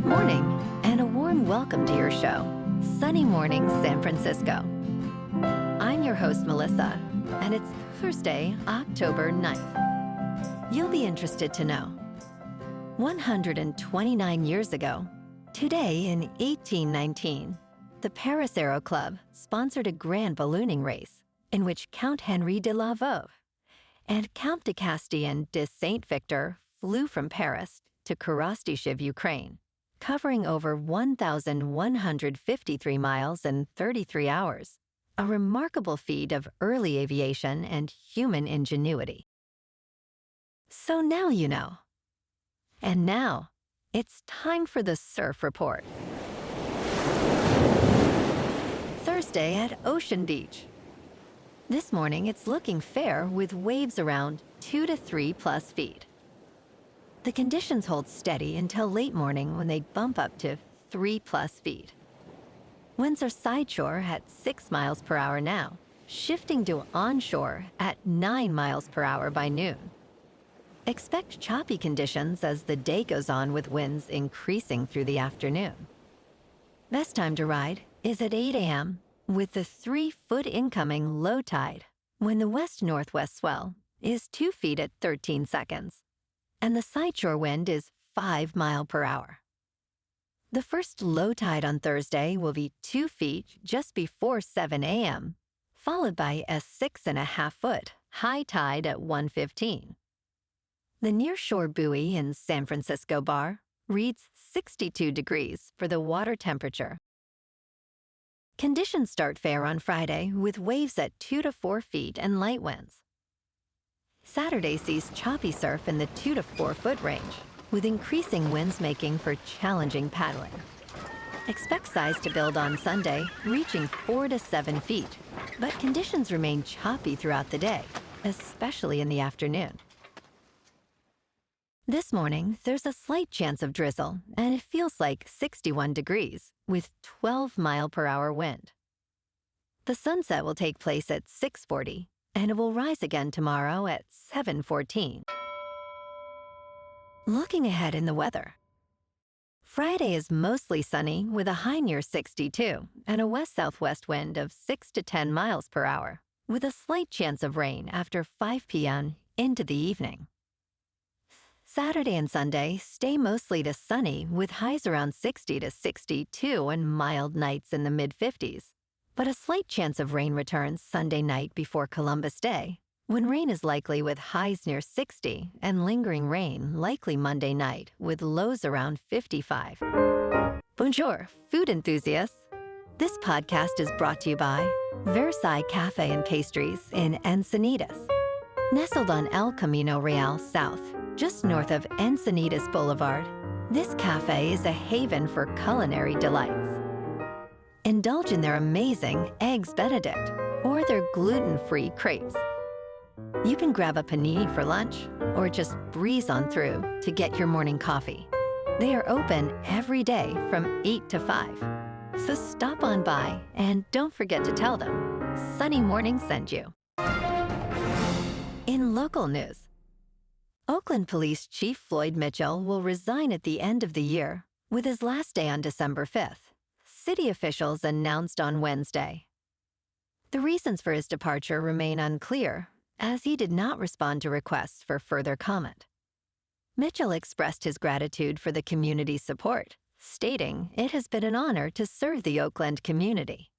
Good morning, and a warm welcome to your show, Sunny Morning San Francisco. I'm your host, Melissa, and it's Thursday, October 9th. You'll be interested to know. 129 years ago, today in 1819, the Paris Aero Club sponsored a grand ballooning race in which Count Henri de la Veuve and Count de Castillon de Saint-Victor flew from Paris to Korostyshev, Ukraine, covering over 1,153 miles in 33 hours, a remarkable feat of early aviation and human ingenuity. So now you know. And now, it's time for the Surf Report. Thursday at Ocean Beach. This morning, it's looking fair with waves around 2 to 3 plus feet. The conditions hold steady until late morning when they bump up to 3 plus feet. Winds are sideshore at 6 miles per hour now, shifting to onshore at 9 miles per hour by noon. Expect choppy conditions as the day goes on with winds increasing through the afternoon. Best time to ride is at 8 a.m. with the 3-foot incoming low tide when the west-northwest swell is 2 feet at 13 seconds. And the sideshore wind is 5 miles per hour. The first low tide on Thursday will be 2 feet just before 7 a.m., followed by a 6.5-foot high tide at 1:15. The nearshore buoy in San Francisco Bar reads 62 degrees for the water temperature. Conditions start fair on Friday with waves at 2 to 4 feet and light winds. Saturday sees choppy surf in the 2 to 4 foot range, with increasing winds making for challenging paddling. Expect size to build on Sunday, reaching 4 to 7 feet, but conditions remain choppy throughout the day, especially in the afternoon. This morning, there's a slight chance of drizzle, and it feels like 61 degrees, with 12 mile per hour wind. The sunset will take place at 6:40, and it will rise again tomorrow at 7:14. Looking ahead in the weather. Friday is mostly sunny with a high near 62 and a west-southwest wind of 6 to 10 miles per hour, with a slight chance of rain after 5 p.m. into the evening. Saturday and Sunday stay mostly to sunny with highs around 60 to 62 and mild nights in the mid-50s. But a slight chance of rain returns Sunday night before Columbus Day, when rain is likely with highs near 60 and lingering rain likely Monday night with lows around 55. Bonjour, food enthusiasts. This podcast is brought to you by Versailles Cafe and Pastries in Encinitas. Nestled on El Camino Real South, just north of Encinitas Boulevard, this cafe is a haven for culinary delights. Indulge in their amazing Eggs Benedict or their gluten-free crepes. You can grab a panini for lunch or just breeze on through to get your morning coffee. They are open every day from 8 to 5. So stop on by and don't forget to tell them Sunny Morning sent you. In local news, Oakland Police Chief Floyd Mitchell will resign at the end of the year with his last day on December 5th. City officials announced on Wednesday. The reasons for his departure remain unclear, as he did not respond to requests for further comment. Mitchell expressed his gratitude for the community's support, stating it has been an honor to serve the Oakland community.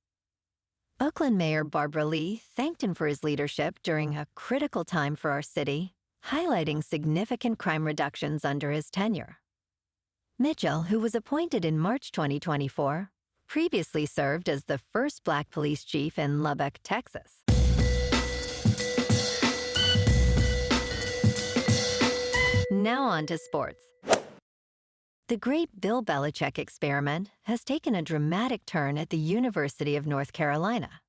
Oakland Mayor Barbara Lee thanked him for his leadership during a critical time for our city, highlighting significant crime reductions under his tenure. Mitchell, who was appointed in March 2024, previously served as the first Black police chief in Lubbock, Texas. Now on to sports. The great Bill Belichick experiment has taken a dramatic turn at the University of North Carolina.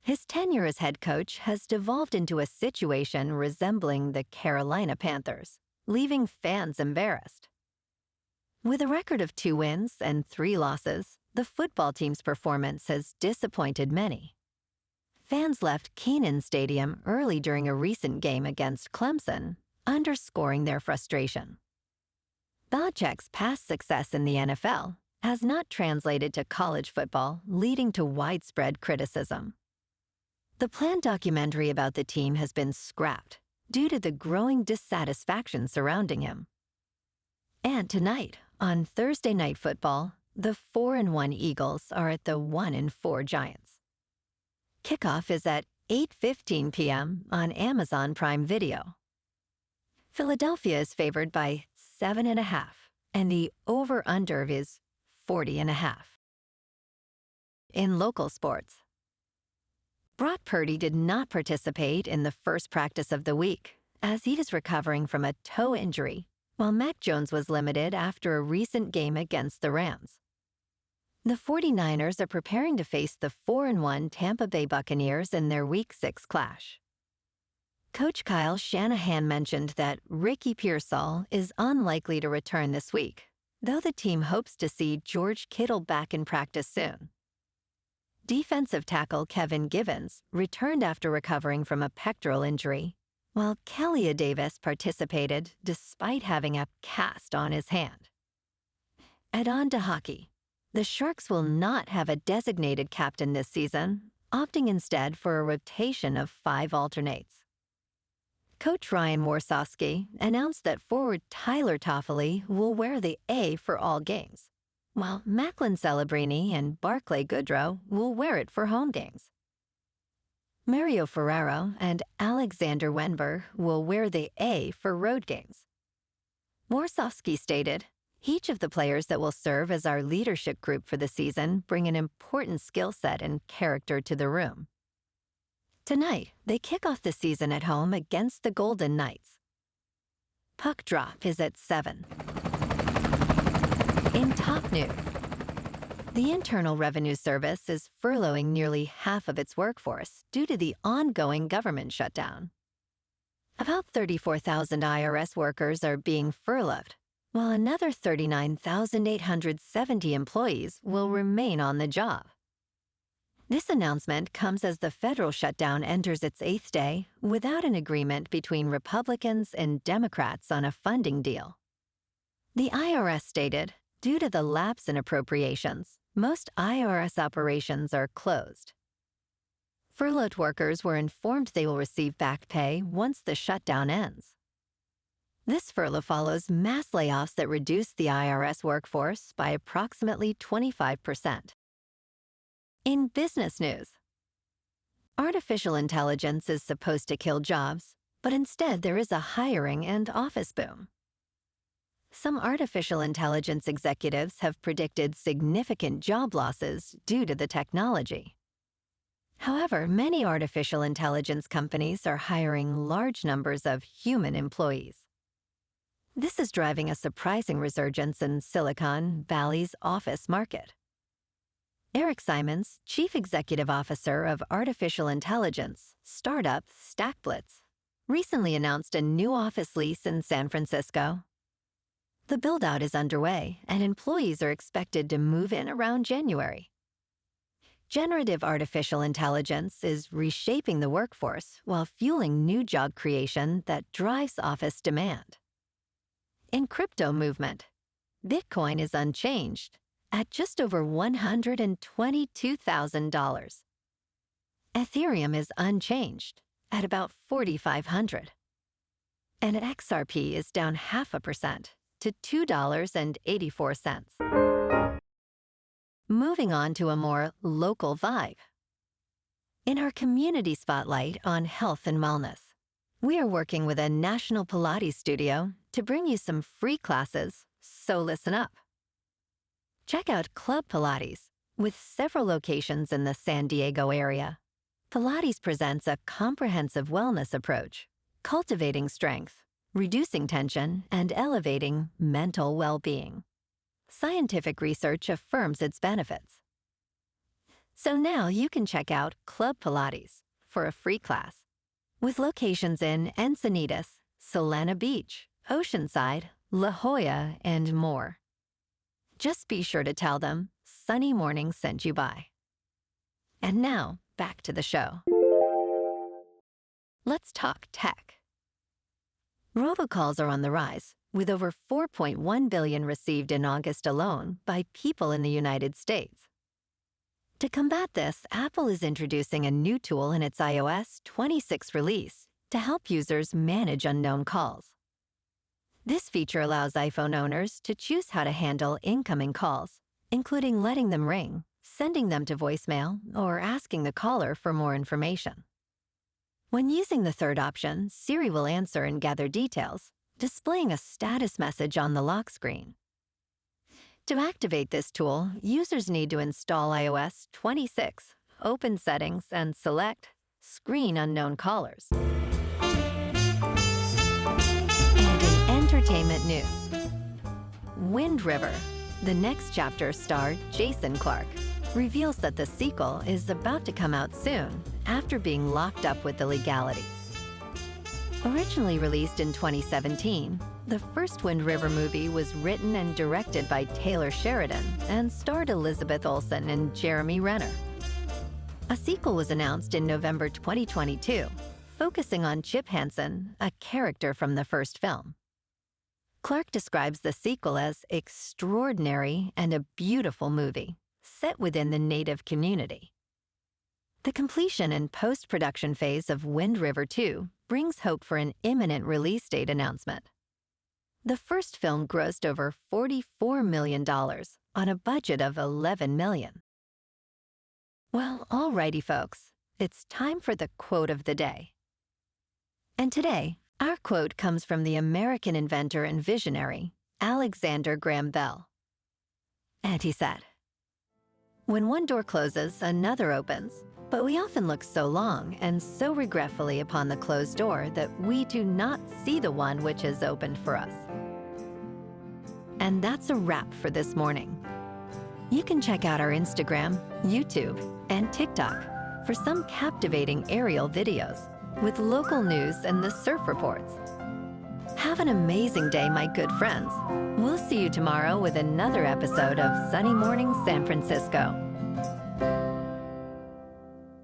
His tenure as head coach has devolved into a situation resembling the Carolina Panthers, leaving fans embarrassed. With a record of 2 wins and 3 losses, the football team's performance has disappointed many. Fans left Kenan Stadium early during a recent game against Clemson, underscoring their frustration. Belichick's past success in the NFL has not translated to college football, leading to widespread criticism. The planned documentary about the team has been scrapped due to the growing dissatisfaction surrounding him. And tonight, on Thursday Night Football, the 4-1 Eagles are at the 1-4 Giants. Kickoff is at 8:15 p.m. on Amazon Prime Video. Philadelphia is favored by 7.5, and the over-under is 40.5. In local sports, Brock Purdy did not participate in the first practice of the week, as he is recovering from a toe injury, while Mac Jones was limited after a recent game against the Rams. The 49ers are preparing to face the 4-1 Tampa Bay Buccaneers in their Week 6 clash. Coach Kyle Shanahan mentioned that Ricky Pearsall is unlikely to return this week, though the team hopes to see George Kittle back in practice soon. Defensive tackle Kevin Givens returned after recovering from a pectoral injury, while Kelly Davis participated despite having a cast on his hand. And on to hockey. The Sharks will not have a designated captain this season, opting instead for a rotation of 5 alternates. Coach Ryan Warsofsky announced that forward Tyler Toffoli will wear the A for all games, while Macklin Celebrini and Barclay Goodrow will wear it for home games. Mario Ferraro and Alexander Wenber will wear the A for road games. Warsofsky stated, "Each of the players that will serve as our leadership group for the season bring an important skill set and character to the room." Tonight, they kick off the season at home against the Golden Knights. Puck drop is at 7. In top news, the Internal Revenue Service is furloughing nearly half of its workforce due to the ongoing government shutdown. About 34,000 IRS workers are being furloughed, while another 39,870 employees will remain on the job. This announcement comes as the federal shutdown enters its 8th day without an agreement between Republicans and Democrats on a funding deal. The IRS stated, due to the lapse in appropriations, most IRS operations are closed. Furloughed workers were informed they will receive back pay once the shutdown ends. This furlough follows mass layoffs that reduced the IRS workforce by approximately 25%. In business news, artificial intelligence is supposed to kill jobs, but instead there is a hiring and office boom. Some artificial intelligence executives have predicted significant job losses due to the technology. However, many artificial intelligence companies are hiring large numbers of human employees. This is driving a surprising resurgence in Silicon Valley's office market. Eric Simons, Chief Executive Officer of artificial intelligence startup StackBlitz, recently announced a new office lease in San Francisco. The build-out is underway, and employees are expected to move in around January. Generative artificial intelligence is reshaping the workforce while fueling new job creation that drives office demand. In crypto movement, Bitcoin is unchanged at just over $122,000. Ethereum is unchanged at about $4,500. And XRP is down 0.5% to $2.84. Moving on to a more local vibe. In our community spotlight on health and wellness, we are working with a national Pilates studio to bring you some free classes, so listen up. Check out Club Pilates, with several locations in the San Diego area. Pilates presents a comprehensive wellness approach, cultivating strength, reducing tension, and elevating mental well-being. Scientific research affirms its benefits. So now you can check out Club Pilates for a free class, with locations in Encinitas, Solana Beach, Oceanside, La Jolla, and more. Just be sure to tell them Sunny Morning sent you by. And now, back to the show. Let's talk tech. Robocalls are on the rise, with over 4.1 billion received in August alone by people in the United States. To combat this, Apple is introducing a new tool in its iOS 26 release to help users manage unknown calls. This feature allows iPhone owners to choose how to handle incoming calls, including letting them ring, sending them to voicemail, or asking the caller for more information. When using the third option, Siri will answer and gather details, displaying a status message on the lock screen. To activate this tool, users need to install iOS 26, open Settings, and select Screen Unknown Callers. And in entertainment news, Wind River, the next chapter star Jason Clarke, reveals that the sequel is about to come out soon after being locked up with the legalities. Originally released in 2017, the first Wind River movie was written and directed by Taylor Sheridan and starred Elizabeth Olsen and Jeremy Renner. A sequel was announced in November 2022, focusing on Chip Hansen, a character from the first film. Clarke describes the sequel as extraordinary and a beautiful movie, set within the Native community. The completion and post-production phase of Wind River 2 brings hope for an imminent release date announcement. The first film grossed over $44 million on a budget of $11 million. Well, alrighty folks, it's time for the quote of the day. And today, our quote comes from the American inventor and visionary, Alexander Graham Bell. And he said, "When one door closes, another opens. But we often look so long and so regretfully upon the closed door that we do not see the one which has opened for us." And that's a wrap for this morning. You can check out our Instagram, YouTube, and TikTok for some captivating aerial videos with local news and the surf reports. Have an amazing day, my good friends. We'll see you tomorrow with another episode of Sunny Morning San Francisco.